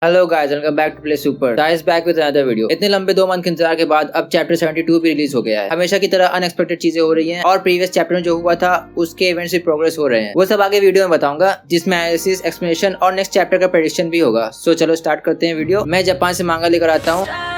Hello guys, welcome back to play super. Guys back with another video. इतने लंबे 2 month के इंतजार के बाद अब चैप्टर 72 भी रिलीज हो गया है। हमेशा की तरह अनएक्सपेक्टेड चीजें हो रही हैं और प्रीवियस चैप्टर में जो हुआ था उसके इवेंट्स भी प्रोग्रेस हो रहे हैं। वो सब आगे वीडियो में बताऊंगा, जिसमें एनालिसिस, एक्सप्लेनेशन और नेक्स्ट चैप्टर का प्रेडिक्शन भी होगा। सो चलो स्टार्ट करते हैं वीडियो। मैं जापान से मांगा लेकर आता हूँ।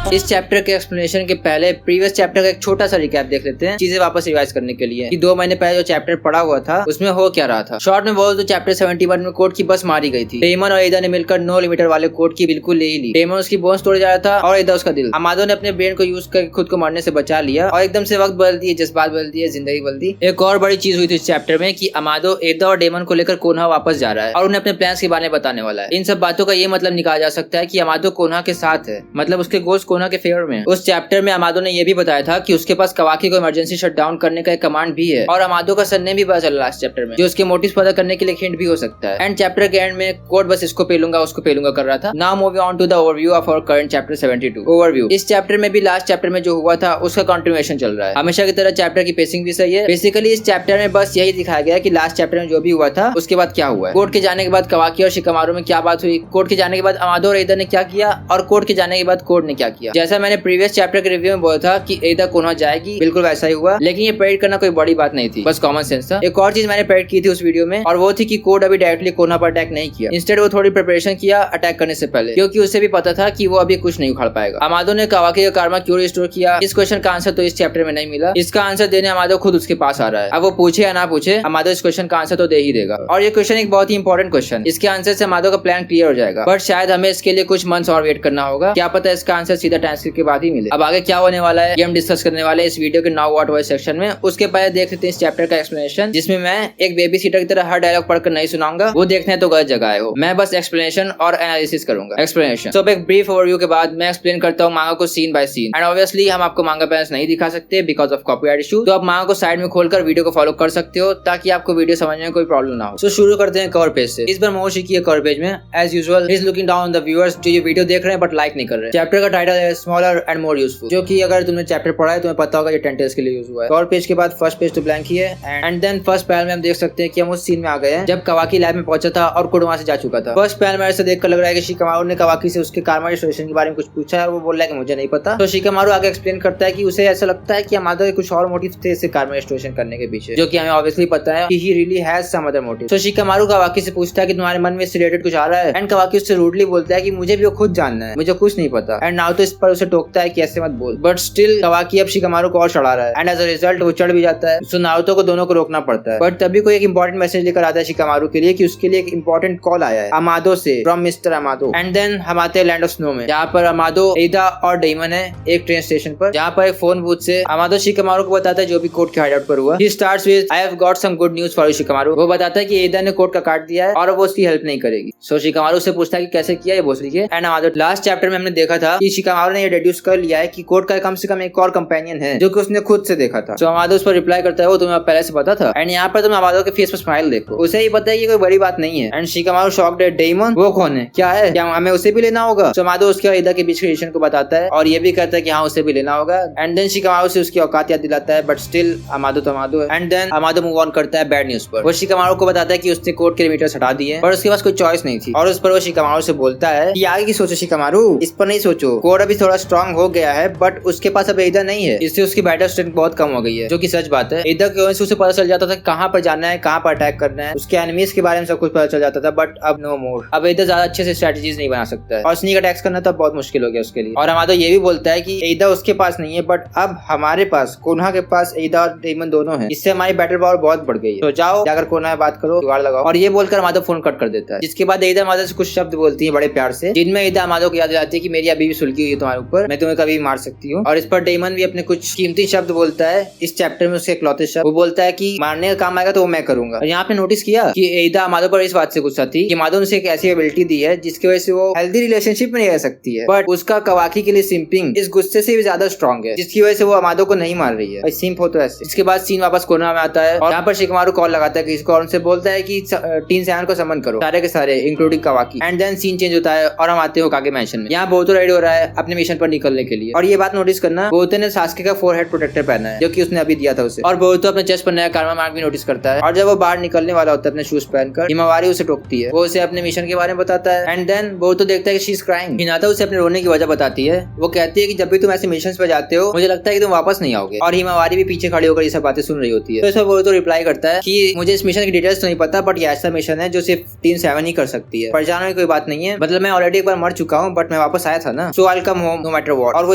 इस चैप्टर के एक्सप्लेनेशन के पहले प्रीवियस चैप्टर का एक छोटा सा रिकैप देख लेते हैं, चीजें वापस रिवाइज करने के लिए कि 2 महीने पहले जो चैप्टर पड़ा हुआ था उसमें हो क्या रहा था। शॉर्ट में बोल तो चैप्टर 71 में कोर्ट की बस मारी गई थी। डेमन और एदा ने मिलकर 9 लिमिटर वाले कोर्ट की बिल्कुल ले ही ली। डेमन उसकी बोन्स तोड़ जा रहा था और एदा उसका दिल। अमादो ने अपने ब्रेन को यूज करके खुद को मरने से बचा लिया और एकदम से वक्त बदल दिए, जज्बात बदल दिए, जिंदगी बदल दी। एक और बड़ी चीज हुई थी इस चैप्टर में कि अमादो एदा और डेमन को लेकर कोनहा वापस जा रहा है और उन्हें अपने प्लान्स के बारे में बताने वाला है। इन सब बातों का ये मतलब निकाला जा सकता है कि अमादो कोनहा के साथ है, मतलब उसके गोश्त कोनहा के फेवर में। उस चैप्टर में अमादो ने यह भी बताया था कि उसके पास कवाकी को इमरजेंसी शटडाउन करने का एक कमांड भी है और अमादो का सरनेम भी पता चला लास्ट चैप्टर में, जो उसके मोटिव्स पता करने के लिए हिंट भी हो सकता है। एंड चैप्टर के एंड में कोर्ट बस इसको पेलूंगा उसको पेलूंगा कर रहा था। Now moving on to the overview of our current chapter 72। Overview. इस चैप्टर में भी लास्ट चैप्टर में जो हुआ था उसका कंटिन्यूएशन चल रहा है। हमेशा की तरह चैप्टर की पेसिंग भी सही है। बेसिकली इस चैप्टर में बस यही दिखाया गया कि लास्ट चैप्टर में जो भी हुआ था उसके बाद क्या हुआ है। कोर्ट के जाने के बाद कवाकी और शिकामारू में क्या बात हुई, कोर्ट के जाने के बाद अमादो और एदा ने क्या किया और कोर्ट के जाने के बाद कोर्ट ने क्या किया। जैसा मैंने प्रीवियस चैप्टर के रिव्यू में बोला था कि एदा कोनहा जाएगी, बिल्कुल वैसा ही हुआ। लेकिन ये प्रेडिक्ट करना कोई बड़ी बात नहीं थी, बस कॉमन सेंस था। एक और चीज मैंने प्रेडिक्ट की थी उस वीडियो में और वो थी कि कोर्ट अभी डायरेक्टली कोनहा पर अटैक नहीं किया। इंस्टेड वो थोड़ी प्रिपरेशन किया अटैक करने से पहले, क्योंकि उसे भी पता था कि वो अभी कुछ नहीं उखाड़ पाएगा। अमादो ने कवाकी का कारमा क्यों रिस्टोर किया, इस क्वेश्चन का आंसर तो इस चैप्टर में नहीं मिला। इसका आंसर देने अमादो खुद उसके पास आ रहा है। अब वो पूछे या ना पूछे, अमादो इस क्वेश्चन का आंसर तो दे ही देगा। और ये क्वेश्चन एक बहुत ही इंपॉर्टेंट क्वेश्चन। इसके आंसर से अमादो का प्लान क्लियर हो जाएगा, बट शायद हमें इसके लिए कुछ मंथ्स और वेट करना होगा। क्या पता इसका आंसर सीधा ट्रांसक्रिप्ट के बाद ही मिले। अब आगे क्या होने वाला है ये हम डिस्कस करने वाले इस वीडियो के नाउ व्हाट वॉइस सेक्शन में। उसके पहले देख लेते हैं इस चैप्टर का एक्सप्लेनेशन, जिसमें मैं एक बेबी सीटर की तरह हर डायलॉग पढ़कर नहीं सुनाऊंगा। वो देखने तो गलत जगह है, मैं बस एक्सप्लेनेशन और एनालिसिस करूंगा। एक्सप्लेनेशन। तो एक ब्रीफ ओवरव्यू के बाद मैं एक्सप्लेन करता हूँ मांगा को scene by scene. And obviously हम आपको मांगा पैलेस नहीं दिखा सकते बिकॉज ऑफ कॉपीराइट इशू, तो आप मांगा को साइड में खोलकर वीडियो को फॉलो कर सकते हो ताकि आपको वीडियो समझने में कोई प्रॉब्लम ना हो। तो शुरू करते हैं कवर पेज से। इस बार मोमोशिकी है कवर पेज में। As usual he is looking down on the viewers जो ये वीडियो देख रहे हैं बट लाइक नहीं कर रहे। चैप्टर का टाइटल है स्मॉलर एंड मोर यूजफुल, जो कि अगर तुमने चैप्टर पढ़ा है तुम्हें पता होगा ये 10 टेल्स के लिए यूज हुआ है। कवर पेज के बाद फर्स्ट पेज तो ब्लैंक ही है एंड देन फर्स्ट पैनल में हम देख सकते हैं कि हम उस सीन में आ गए हैं जब कवाकी लैब में पहुंचा था और कोड वहां से जा चुका था। फर्स्ट पैनल में ऐसा देखकर लग रहा है कि शिकामारू ने कवाकी से उसके कारमा रिस्टोरेशन के बारे में कुछ पूछा है और वो बोल रहा है कि मुझे नहीं पता। तो शिकामारू आगे एक्सप्लेन करता है कि उसे ऐसा लगता है कि अमादो के कुछ और मोटिव थे इसे कारमा रिस्टोरेशन करने के पीछे, जो कि हमें ऑब्वियसली पता है कि he really has some other motive. तो शिकामारू कवाकी से पूछता है कि तुम्हारे मन में इससे रिलेटेड कुछ आ रहा है एंड कवाकी उससे रूडली बोलता है कि मुझे भी वो खुद जानना है, मुझे कुछ नहीं पता। एंड नाउ तो इस पर उसे टोकता है कि ऐसे मत बोल, बट स्टिल कवाकी अब शिकामारू को और चढ़ा रहा है एंड एज अ रिजल्ट वो चढ़ भी जाता है। सो नारुतो को दोनों को रोकना पड़ता है, बट तभी कोई एक इंपॉर्टेंट मैसेज लेकर आता है शिकामारू के लिए कि उसके लिए एक इंपॉर्टेंट कॉल आया है अमादो से, फ्रॉम मिस्टर अमादो। एंड देन हम आते हैं लैंड ऑफ स्नो में, जहाँ पर अमादो, एदा और डेमन है एक ट्रेन स्टेशन पर, जहाँ पर एक फोन बूथ से अमादो शिकामारू को बताता है जो भी कोर्ट के हाइडआउट पर हुआ। He starts with I have got some good news for you Shikamaru. वो बताता है कि एदा ने कोर्ट का काट दिया है और वो उसकी हेल्प नहीं करेगी। सो शिकामारू से पूछता है कि कैसे किया ये भोसड़ी के। एंड अमादो, लास्ट चैप्टर में हमने देखा था कि शिकामारू ने ये डिड्यूस कर लिया है कि कोर्ट का कम से कम एक और कंपेनियन है जो कि उसने खुद से देखा था। सो अमादो उस पर रिप्लाई करता है वो तुम्हें पहले से पता था। एंड यहाँ पर तुम अमादो के फेस पर स्माइल देखो, उसे ही पता है कि कोई बड़ी बात नहीं है। एंड शिकामारू शॉक्ड है, डेमन वो कौन है, क्या है, क्या हमें उसे भी लेना होगा। सो अमादो उसके और एदा के बीच रिलेशन को बताता है और ये भी कहता है कि हाँ उसे भी लेना होगा। एंड देन शिकामारू से उसकी औकात याद दिलाता है, बट स्टिल अमादो तो अमादो है। एंड देन अमादो मूव ऑन करता है बैड न्यूज पर। वो शिकामारू को बताता है कि उसने कोर्ट के लिमिटर्स हटा दिए पर उसके पास कोई चॉइस नहीं थी और उस पर वो शिकामारू से बोलता है कि आगे की सोचो शिकामारू, इस पर नहीं सोचो। कोर्ट अभी थोड़ा स्ट्रांग हो गया है बट उसके पास अब एदा नहीं है, इससे उसकी बैटल स्ट्रेंथ बहुत कम हो गई है, जो कि सच बात है। एदा की वजह से उसे पता चल जाता था कहाँ पर जाना है, कहाँ पर अटैक करना है, उसके एनिमीज के बारे में सब कुछ पता चल जाता था। बट अब नो मोर, अब एदा ज्यादा अच्छे से स्ट्रेटजीज नहीं बना सकता है और स्नीक अटैक्स करना तो बहुत मुश्किल हो गया उसके लिए। और अमादो ये भी बोलता है कि एदा उसके पास नहीं है बट अब हमारे पास, कोनहा के पास एदा और डेमन दोनों हैं, इससे हमारी बैटल पावर बहुत बढ़ गई है। तो जाओ जाकर कोनहा में बात करो, जुगाड़ लगाओ। और ये बोलकर अमादो फोन कट कर देता है, जिसके बाद एदा अमादो से कुछ शब्द बोलती है बड़े प्यार से, जिनमें एदा अमादो को याद दिलाती है कि मेरी अभी भी सुलगी हुई है तुम्हारे ऊपर, मैं तुम्हें कभी मार सकती हूँ। और इस पर डेमन भी अपने कुछ कीमती शब्द बोलता है इस चैप्टर में, उसके इकलौते शब्द। वो बोलता है कि मारने का काम आएगा तो वो मैं करूंगा। और यहाँ पे नोटिस किया कि एदा अमादो पर इस बात से गुस्सा थी कि अमादो ने उसे एक ऐसी एबिलिटी दी है जिसकी वजह से वो हेल्दी रिलेशनशिप में नहीं रह सकती है, बट उसका कवाकी के लिए सिंपिंग इस गुस्से से भी ज्यादा स्ट्रॉन्ग है, जिसकी वजह से वो अमादो को नहीं मार रही है। सिंप हो तो ऐसे। इसके बाद सीन वापस कोनहा में आता है और यहाँ पर शिकामारू कॉल लगाता है किसी को और उनसे बोलता है कि टीन सैन को समन करो, सारे के सारे including Kawaki. And then scene change होता है और हम आते हो कागे मैंशन में। यहाँ बोतो रेडी हो रहा है अपने मिशन पर निकलने के लिए। और ये बात नोटिस करना, बोरुतो ने सास्के का फोरहेड प्रोटेक्टर पहना है जो कि उसने अभी दिया था उसे। और बोरुतो अपने चेस्ट पर नया कार्मा मार्क भी नोटिस करता है। और जब वो बाहर निकलने वाला होता है अपने शूज पहनकर, हिमावारी उसे टोकती है। वो उसे अपने मिशन के बारे में बताता है। एंड देन बोरुतो देखता है कि शी इज क्राइंग। हिनाता उसे अपने रोने की वजह बताती है। वो कहती है कि जब भी तुम ऐसे मिशन पे जाते हो मुझे लगता है कि तुम वापस नहीं आओगे। और हिमावारी भी पीछे खड़ी होकर ये सब बातें सुन रही होती है। तो इसमें बोरुतो रिप्लाई करता है कि मुझे इस मिशन की डिटेल्स तो नहीं पता, बट ये ऐसा मिशन है जो सिर्फ टीम 7 ही कर सकती है। परेशान होने की कोई बात नहीं है, मतलब मैं ऑलरेडी एक बार मर चुका हूँ बट मैं वापस आया था ना, so I will come home no matter what. और वो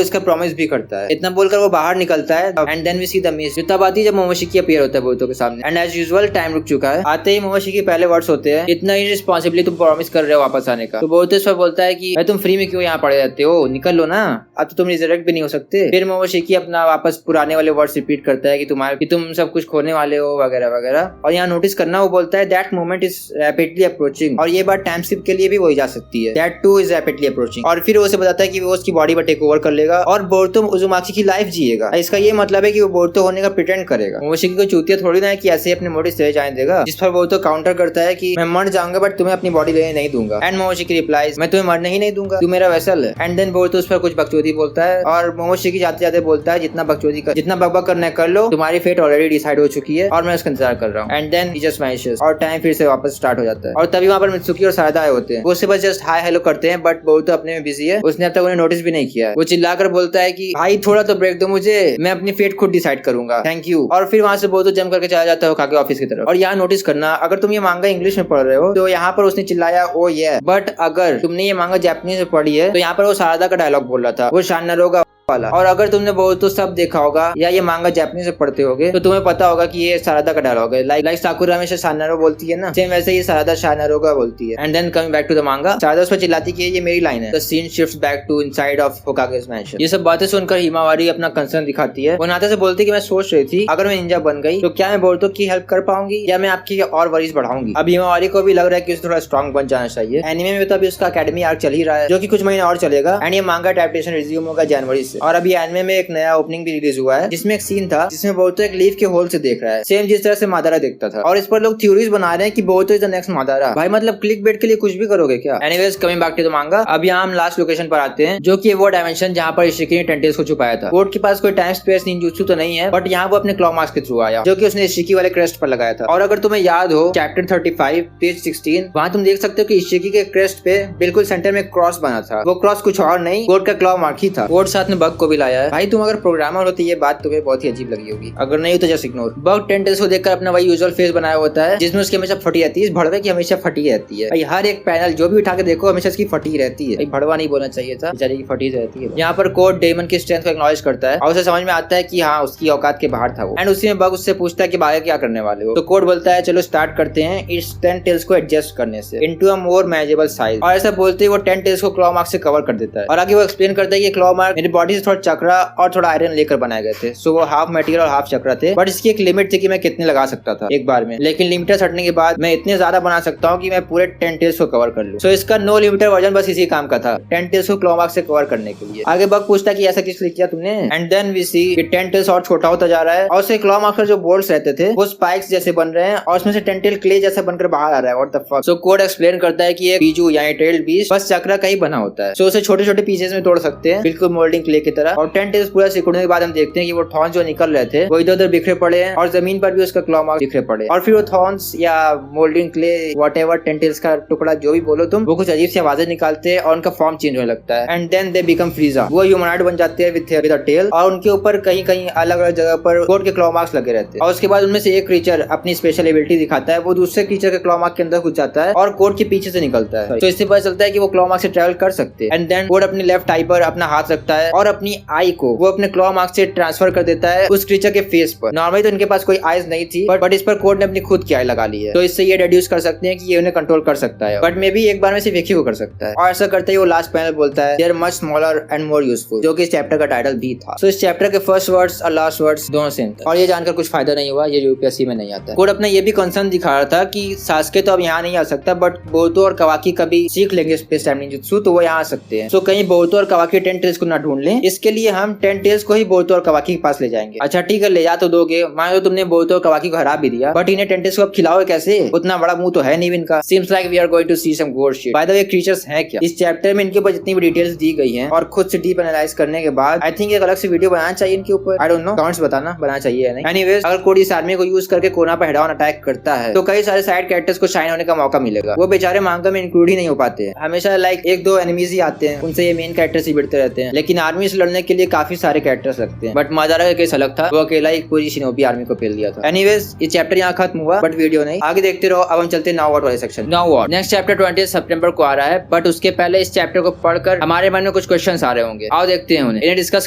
इसका प्रॉमिस भी करता है। इतना बोलकर वो बाहर निकलता है। And then we see the miss, जो तब आती है जब मोमोशिकी अपीयर होता है बोरुतो के सामने। एंड एज यूजुअल टाइम रुक चुका है। आते ही मोमोशिकी पहले वर्ड्स होते हैं, इतना ही रिस्पॉन्सिबली तुम प्रॉमिस कर रहे हो वापस आने का। तो बोरुतो इस पर बोलता है कि तुम फ्री में क्यों यहाँ पड़े रहते हो, निकल लो ना, अब तो तुम रिजरेक्ट भी नहीं हो सकते। फिर मोमोशिकी अपना वापस पुराने वाले वर्ड्स रिपीट करता है कि तुम सब कुछ खोने वाले हो वगैरह वगैरह। और यहाँ नोटिस करना, वो बोलता है that moment is rapidly approaching. और ये बात टाइम स्किप के लिए भी वही जा सकती है, that two is rapidly approaching. और फिर वो उसे बताता है कि वो उसकी बॉडी पर टेक ओवर कर लेगा और बोरुतो उजुमाकी की लाइफ जिएगा। इसका ये मतलब है कि वो बोरुतो होने का प्रिटेंड करेगा। मोमोशिकी को चूतिया थोड़ी ना है कि ऐसे अपने मोटिव से जाने देगा। जिस पर बोरुतो काउंटर करता है कि मैं मर जाऊंगा बट तुम्हें अपनी बॉडी लेने नहीं दूंगा। एंड मोमोशिकी रिप्लाइज, मैं तुम्हें मरने ही नहीं दूंगा, तू मेरा वेसल है। एंड देन बोरुतो उस पर कुछ बकचोदी बोलता है और मोमोशिकी जाते जाते बोलता है जितना बकबक करना है कर लो, तुम्हारी फेट ऑलरेडी डिसाइड हो चुकी है और मैं उसका इंतजार कर रहा हूँ। And then he just vanishes और टाइम फिर से वापस स्टार्ट हो जाता है। और तभी वहाँ पर मित्सुकी और सारदा आए होते हैं। वो उससे बस जस्ट हाय हेलो करते हैं बट बोरुतो अपने में बिजी है, उसने अब तक उन्हें नोटिस भी नहीं किया है। वो चिल्लाकर बोलता है कि भाई थोड़ा तो ब्रेक दो मुझे, मैं अपनी फेट खुद डिसाइड करूंगा, थैंक यू। और फिर वहाँ से बोरुतो जंप करके चला जाता है होकागे ऑफिस की तरफ। और यहाँ नोटिस करना, अगर तुम ये मांगा इंग्लिश में पढ़ रहे हो तो यहाँ पर उसने चिल्लाया ओ ये, बट अगर तुमने ये मांगा जापानीज में पढ़ी है तो यहाँ पर वो सारदा का डायलॉग बोल रहा था, वो शानदारोगा वाला। और अगर तुमने बोरुतो सब देखा होगा या ये मांगा जापानीज से पढ़ते होगे तो तुम्हें पता होगा कि ये सारदा का डायलॉग है। लाइक साकुरा हमेशा शानदारो बोलती है ना, सेम वैसे ही सारदा शानदारोगा बोलती है। And then coming back to the manga, Sarada उस पर चिल्लाती कि ये मेरी लाइन है, the scene shifts back to inside of Hokage's mansion. ये सब बातें सुनकर हिमावारी अपना कंसर्न दिखाती है। वो नाता से बोलती है कि मैं सोच रही थी अगर मैं निंजा बन गई तो क्या मैं बोरुतो की हेल्प कर पाऊंगी या मैं आपकी और वरीज बढ़ाऊंगी। अब हिमावारी को भी लग रहा है कि उसे थोड़ा स्ट्रॉन्ग बन जाना चाहिए। एनिमे में तो अभी उसका अकेडमी आर्क चल ही रहा है जो कि कुछ महीने और चलेगा। एंड ये मांगा एडैप्टेशन रिज्यूम होगा जनवरी से। और अभी एनिमे में एक नया ओपनिंग भी रिलीज हुआ है जिसमें एक सीन था जिसमें बोरुतो एक लीफ के होल से देख रहा है, सेम जिस तरह से मादारा देखता था। और इस पर लोग थ्योरीज बना रहे हैं कि बोरुतो इज द नेक्स्ट मादारा। भाई मतलब क्लिक बेट के लिए कुछ भी करोगे क्या। Anyways coming back to the manga, अब यहाँ हम लास्ट लोकेशन पर आते हैं जो कि वो डायमेंशन जहाँ पर इशिकी ने टेंटेल्स को छुपाया था। बोर्ड के पास कोई टाइम स्पेस निंजुत्सु तो नहीं है बट यहाँ वो अपने क्लॉ मास्क के थ्रू आया जो कि उसने इशिकी वाले क्रेस्ट पर लगाया था। और अगर तुम्हें याद हो चैप्टर 35 पेज 16, वहाँ तुम देख सकते हो कि इशिकी के क्रेस्ट पे बिल्कुल सेंटर में क्रॉस बना था। वो क्रॉस कुछ और नहीं, बोर्ड का क्लॉ मार्क ही था। बोर्ड साथ में बग को भी लाया है। भाई तुम अगर प्रोग्रामर हो तो ये बात तुम्हें बहुत ही अजीब लगी होगी, अगर नहीं हो तो जस्ट इग्नोर। बग टेंटेल्स को देखकर अपना वही यूजुअल फेस बनाया होता है जिसमें उसकी हमेशा फटी रहती है। भड़वे की हमेशा फटी रहती है। हर एक पैनल जो भी उठा के देखो हमेशा इसकी फटी रहती है। भड़वा नहीं बोलना चाहिए था, बेचारी की फटी रहती है। यहाँ पर कोड डेमन की स्ट्रेंथ को एक्नॉलेज करता है और उसे समझ में आता है कि हाँ उसकी औकात के बाहर था वो। एंड उसी में बग उससे पूछता है कि आगे क्या करने वाले हो। तो कोड बोलता है चलो स्टार्ट करते हैं इस 10 टेल्स को एडजस्ट करने से into a more manageable size. और ऐसा बोलते ही वो 10 टेल्स को क्लॉ मार्क से कवर कर देता है। और आगे वो एक्सप्लेन करता है कि क्लॉ मार्क मेरी बॉडी से थोड़ा चक्रा और थोड़ा आयरन लेकर बनाए गए थे। सो वो हाफ मटेरियल और हाफ चक्रा थे बट इसकी एक लिमिट थी कि मैं कितने लगा सकता था एक बार में। लेकिन लिमिटर हटने के बाद मैं इतने ज्यादा बना सकता हूँ कि मैं पूरे 10 टेल्स को कवर कर लूं। सो इसका नो लिमिटर वर्जन बस इसी काम का था, 10 टेल्स को क्लॉ मार्क से कवर करने के लिए। आगे बग पूछता है कि ऐसा किस लिए किया तुमने। एंड देन वी सी कि 10 टेल्स और छोटा होता जा रहा है और उससे क्लॉ मार्क जो बोल्ट्स रहते थे वो स्पाइक्स जैसे बन रहे हैं और उसमें से 10 टेल क्ले जैसा बनकर बाहर आ रहा है। What the fuck. So code explain करता है कि एक बीजू यानी टेल्ड बीस्ट बस चक्रा का ही बना होता है। सो उसे छोटे छोटे पीसेस में तोड़ सकते हैं बिल्कुल मोल्डिंग क्ले की तरह। और 10 टेल्स पूरा सिकुड़ने के बाद हम देखते हैं कि वो थॉर्न जो निकल रहे थे वो इधर उधर बिखरे पड़े हैं और जमीन पर भी उसका क्लॉ मार्क बिखरे पड़े। और फिर वो थॉर्न्स या मोल्डिंग क्ले व्हाटएवर 10 टेल्स का टुकड़ा जो भी बोलो तुम, वो कुछ अजीब सी आवाजें निकालते हैं और उनका फॉर्म चेंज होने लगता है। And then they become फ्रीजा। वो ह्यूमनॉइड बन जाते हैं विद अ टेल और उनके ऊपर कहीं कहीं अलग अलग जगह पर कोड के क्लॉ मार्क्स लगे रहते हैं। और उसके बाद उनमें से एक क्रीचर अपनी स्पेशल एबिलिटी दिखाता है, वो दूसरे क्रीचर के क्लॉ मार्क के अंदर घुस जाता है और कोड के पीछे से निकलता है। तो इससे पता चलता है कि वो क्लॉ मार्क से ट्रैवल कर सकते हैं। एंड देन कोड अपनी लेफ्ट आई पर अपना हाथ रखता है और अपनी आई को वो अपने क्लॉ मार्क से ट्रांसफर कर देता है उस क्रीचर के फेस पर। नॉर्मली तो इनके पास कोई आईज नहीं थी बट इस पर कोड ने अपनी खुद की आई लगा ली है। तो इससे ये डिड्यूस कर सकते हैं कि ये उन्हें कंट्रोल कर सकता है बट मे बी एक बार में सिर्फ एक ही को कर सकता है। और ऐसा करते ही वो लास्ट पैनल बोलता है they are much smaller and more useful, जो कि इस चैप्टर का टाइटल भी था। सो इस चैप्टर के फर्स्ट वर्ड्स और लास्ट वर्ड्स दोनों सेम थे और ये जानकर कुछ फायदा नहीं हुआ, ये यूपीएससी में नहीं आता। कोड अपना ये भी कंसर्न दिखा रहा था कि सास्के तो अब यहाँ नहीं आ सकता बट बोरुतो और कावाकी कभी सीख लेंगे स्पेस टाइम निंजुत्सु तो वो यहाँ आ सकते हैं। सो कहीं बोरुतो और कावाकी 10 टेल्स को ना ढूंढ लें इसके लिए हम 10 टेल्स को ही बोरुतो और कावाकी के पास ले जाएंगे। अच्छा ठीक है, ले जा तो दोगे, मान लो तुमने बोरुतो और कावाकी को हरा भी दिया, बट इन्हें 10 टेल्स को अब खिलाओगे कैसे? उतना बड़ा मुंह तो है नहीं इनका। Seems like we are going to see some gore shit. By the way creatures हैं क्या? इस चैप्टर में इनके ऊपर जितनी भी डिटेल्स दी गई हैं और खुद से डीप एनालाइज करने के बाद आई थिंक एक अलग से वीडियो बनाना चाहिए इनके ऊपर। आई डोंट नो, कमेंट्स बताना बनाना चाहिए या नहीं। एनीवेज, अगर कोड इस आर्मी को यूज करके कोना पर हेड ऑन अटैक करता है तो कई सारे साइड कैरेक्टर्स को शाइन होने का मौका मिलेगा। वो बेचारे मांगा में इंक्लूड ही नहीं हो पाते हैं। हमेशा लाइक एक दो एनिमीज ही आते हैं, उनसे ये मेन कैरेक्टर्स ही भिड़ते रहते हैं, लेकिन आर्मी से लड़ने के लिए काफी सारे कैरेक्टर्स लगते हैं। बट मादारा का केस अलग था, वो अकेला ही पूरी शिनोबी आर्मी को पेल दिया था। एनीवेज, ये चैप्टर यहाँ खत्म हुआ, बट वीडियो नहीं, आगे देखते रहो। अब हम चलते हैं नाउ व्हाट वाले section. Now what next chapter 20 सितंबर को आ रहा है, बट उसके पहले इस चैप्टर को पढ़कर हमारे मन में कुछ क्वेश्चंस आ रहे होंगे। आओ देखते हैं उन्हें। इन्हें डिस्कस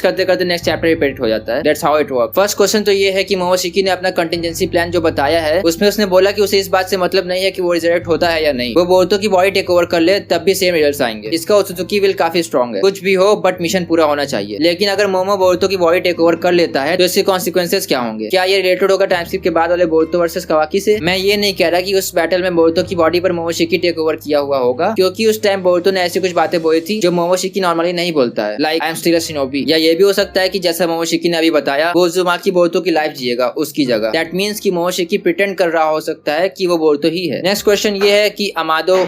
करते करते नेक्स्ट चैप्टर प्रेडिक्ट हो जाता है। That's how it work. First question तो ये है कि मोमोशिकी ने अपना कंटिजेंसी प्लान जो बताया है उसमें उसने बोला कि उसे इस बात से मतलब नहीं है कि वो रिजरेक्ट होता है या नहीं, वो बोरुतो की बॉडी टेक ओवर कर ले तब भी सेम रिजल्ट्स आएंगे। इसका ओत्सुजुकी विल काफी स्ट्रॉन्ग है। कुछ भी हो बट मिशन पूरा होना चाहिए। लेकिन अगर मोमो बोरुतो की बॉडी टेक ओवर कर लेता है तो इसके कॉन्सिक्वेंसेस क्या होंगे? क्या ये रिलेटेड होगा टाइम स्किप के बाद वाले बोरुतो वर्सेस कावाकी से? मैं ये नहीं कह रहा कि उस बैटल में बोरुतो की बॉडी पर मोमोशिकी टेक ओवर किया हुआ होगा, क्योंकि उस टाइम बोरुतो ने ऐसी कुछ बातें बोली थी जो मोमोशिकी नॉर्मली नहीं बोलता है, like I am still a shinobi. या ये भी हो सकता है कि जैसा मोमोशिकी ने अभी बताया वो उज़ुमाकी बोरुतो की लाइफ जिएगा उसकी जगह। दैट मींस कि मोमोशिकी प्रिटेंड कर रहा हो सकता है कि वो बोरुतो ही है। नेक्स्ट क्वेश्चन ये है कि अमादो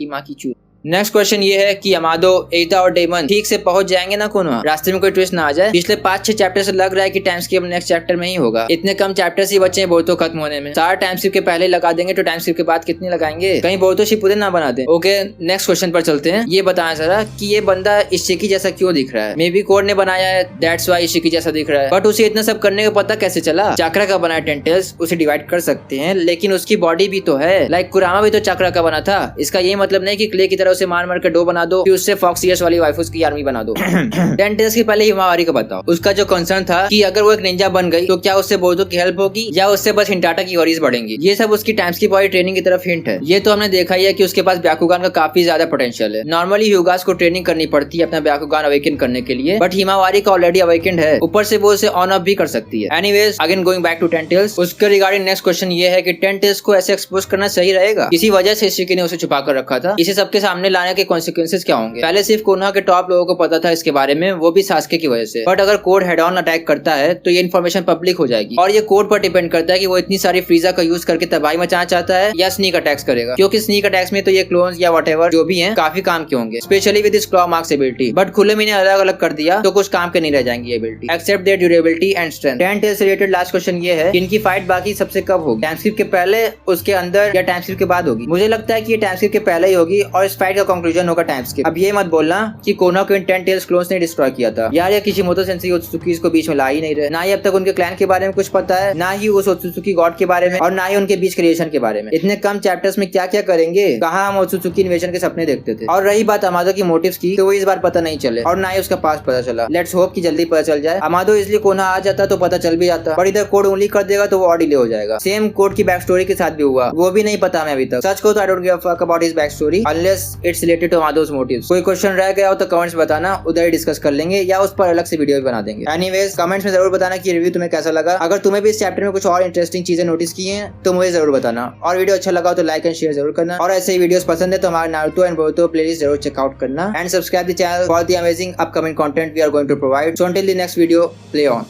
नेक्स्ट क्वेश्चन ये है कि अमादो, एटा और डेमन ठीक से पहुंच जाएंगे ना कोनोहा? रास्ते में कोई ट्विस्ट ना आ जाए? पिछले 5-6 चैप्टर से लग रहा है कि टाइम स्किप नेक्स्ट चैप्टर में ही होगा। इतने कम चैप्टर्स ही बचे हैं बोरुतो खत्म होने में। सारा टाइम स्किप के पहले लगा देंगे तो टाइम स्किप के बाद कितने लगाएंगे? कहीं बोरुतो शिपुडेन ना बना दे। ओके, नेक्स्ट क्वेश्चन पर चलते हैं। ये बताया जरा कि ये बंदा इशिकी जैसा क्यों दिख रहा है? मे बी कोड ने बनाया है, दैट्स व्हाई इशिकी जैसा दिख रहा है, बट उसे इतना सब करने का पता कैसे चला? चक्रा का बना 10 टेल्स, उसे डिवाइड कर सकते हैं, लेकिन उसकी बॉडी भी तो है। लाइक कुरामा भी तो चक्रा का बना था। इसका ये मतलब नहीं कि क्ले की तरह उसे मार मार कर बना दो कि उससे फॉक्सियस वाली वाइफ की आर्मी बना दो। 10 टेल्स के पहले हिमावारी को बताओ। उसका जो कंसर्न था कि अगर वो एक निंजा बन गई तो क्या उससे बोरुतो की हेल्प होगी या उससे बस हिंटाटा की वरीज बढ़ेंगी? ये सब उसकी टाइम्स की बॉडी ट्रेनिंग की तरफ हिंट है। ये तो हमने देखा ही है कि उसके पास ब्याकुगान का काफी ज्यादा पोटेंशियल है। नॉर्मली ह्यूगास को ट्रेनिंग करनी पड़ती है अपना ब्याकुगान अवेकन करने के लिए, बट हिमावारी का ऑलरेडी अवेकेंड है, ऊपर से वो उसे ऑन ऑफ भी कर सकती है। Anyways, again going back to 10 tails, उसके रिगार्डिंग नेक्स्ट क्वेश्चन ये है कि 10 टेल्स को ऐसे एक्सपोज करना सही रहेगा? किसी वजह से इशिकी ने उसे छुपा कर रखा था, इसे सबके सामने लाने के कॉन्सिक्वेंसेस क्या होंगे? पहले सिर्फ कोनोहा के टॉप लोगों को पता था इसके बारे में, वो भी सास्के की वजह से, बट अगर कोड हेड ऑन अटैक करता है तो ये इन्फॉर्मेशन पब्लिक हो जाएगी। और ये कोड पर डिपेंड करता है कि वो इतनी सारी फ्रीजा का यूज करके तबाही मचाना चाहता है या स्नीक अटैक्स करेगा, क्योंकि स्नीक अटैक्स में तो ये क्लोन्स या व्हाटएवर जो भी हैं काफी काम के होंगे, specially with this claw marks ability. But खुले में अलग अलग कर दिया तो कुछ काम के नहीं रह जाएंगी ability, except their durability and strength. 10 tails से रिलेटेड लास्ट क्वेश्चन ये है कि इनकी फाइट बाकी सबसे कब होगी? टाइम स्किप के पहले, उसके अंदर, या टाइम स्किप के बाद होगी? मुझे लगता है कि ये टाइम स्किप के पहले ही होगी और इस फाइट का कंक्लूजन होगा टाइम स्किप। अब ये मत बोलना कि कोनोहा को इन 10 टेल्स क्लोन्स ने डिस्ट्रॉय किया था यार, या किशिमोतो सेंसेई ओत्सुकी को बीच में ला ही नहीं रहे। ना ही अब तक उनके क्लैन के बारे में कुछ पता है, ना ही उस ओत्सुकी गॉड के बारे में, और ना ही उनके बीच क्रिएशन के बारे में। इतने कम चैप्टर्स में क्या क्या करेंगे? कहाँ हम ओत्सुकी इन्वेजन के सपने देखते थे। और रही बात अमादो की मोटिव्स की, तो वो इस बार पता नहीं चले और ना ही उसका पास्ट पता चला। लेट्स होप कि जल्दी पता चल जाए। अमादो इसलिए कोनोहा आ जाता तो पता चल भी जाता, पर इधर कोड ओनली कर देगा तो वो और डिले हो जाएगा। सेम कोड की बैक स्टोरी के साथ भी हुआ, वो भी नहीं पता हमें अभी तक। सच को तो I don't give a fuck about his back story unless it's related to Amado's motives. कोई क्वेश्चन रह गया हो तो कमेंट्स बताना, उधर ही डिस्कस कर लेंगे या उस पर अलग से वीडियो भी बना देंगे। एनीवेज, कमेंट्स में जरूर बताना कि रिव्यू तुम्हें कैसा लगा। अगर तुम्हें भी इस चैप्टर में कुछ और इंटरेस्टिंग चीजें नोटिस की हैं तो मुझे जरूर बताना, और वीडियो अच्छा लगा तो लाइक एंड शेयर जरूर करना, और ऐसे ही वीडियोस पसंद है तो हमारे नारुतो एंड बोरुतो प्लेलिस्ट जरूर चेकआउट करना and subscribe the channel for the amazing upcoming content we are going to provide. So until the next video, play on.